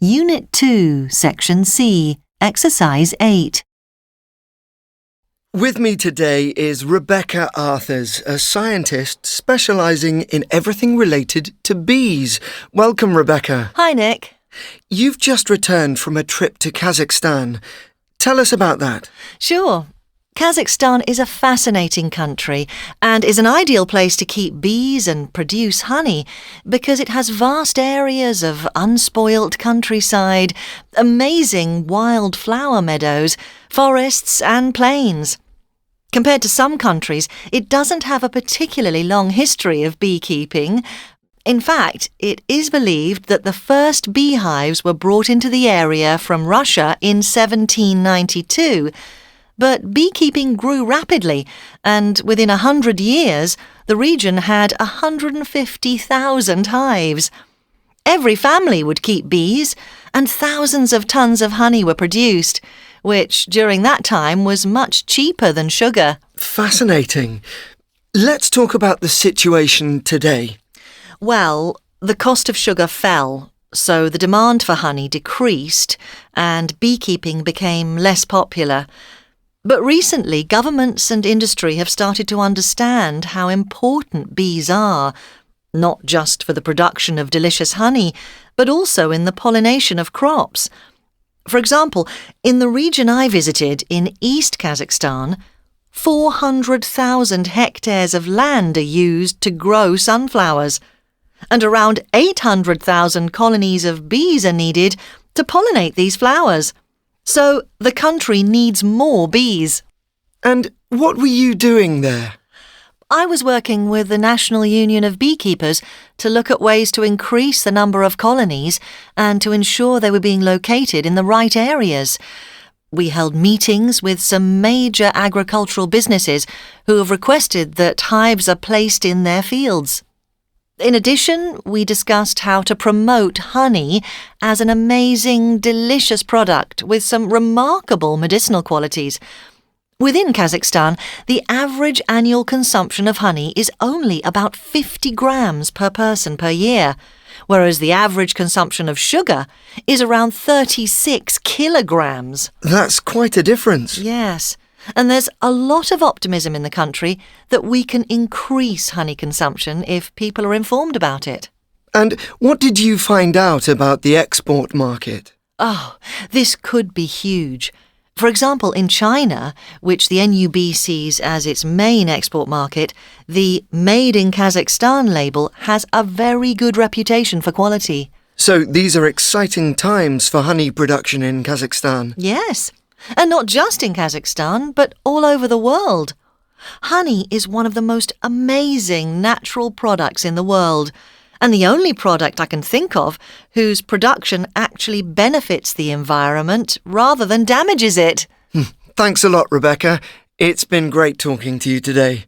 Unit 2, Section C, Exercise 8. With me today is Rebecca Arthurs, a scientist specialising in everything related to bees. Welcome, Rebecca. Hi, Nick. You've just returned from a trip to Kazakhstan. Tell us about that. Sure. Kazakhstan is a fascinating country and is an ideal place to keep bees and produce honey because it has vast areas of unspoilt countryside, amazing wild flower meadows, forests and plains. Compared to some countries, it doesn't have a particularly long history of beekeeping. In fact, it is believed that the first beehives were brought into the area from Russia in 1792. But beekeeping grew rapidly, and within 100 years, the region had 150,000 hives. Every family would keep bees, and thousands of tons of honey were produced, which during that time was much cheaper than sugar. Fascinating. Let's talk about the situation today. Well, the cost of sugar fell, so the demand for honey decreased, and beekeeping became less popular. But recently, governments and industry have started to understand how important bees are, not just for the production of delicious honey, but also in the pollination of crops. For example, in the region I visited in East Kazakhstan, 400,000 hectares of land are used to grow sunflowers, and around 800,000 colonies of bees are needed to pollinate these flowers. So the country needs more bees. And what were you doing there? I was working with the National Union of Beekeepers to look at ways to increase the number of colonies and to ensure they were being located in the right areas. We held meetings with some major agricultural businesses who have requested that hives are placed in their fields. In addition, we discussed how to promote honey as an amazing, delicious product with some remarkable medicinal qualities. Within Kazakhstan, the average annual consumption of honey is only about 50 grams per person per year, whereas the average consumption of sugar is around 36 kilograms. That's quite a difference. Yes. And there's a lot of optimism in the country that we can increase honey consumption if people are informed about it. And what did you find out about the export market? Oh, this could be huge. For example, in China, which the NUB sees as its main export market, the Made in Kazakhstan label has a very good reputation for quality. So these are exciting times for honey production in Kazakhstan. Yes. And not just in Kazakhstan, but all over the world. Honey is one of the most amazing natural products in the world, and the only product I can think of whose production actually benefits the environment rather than damages it. Thanks a lot, Rebecca. It's been great talking to you today.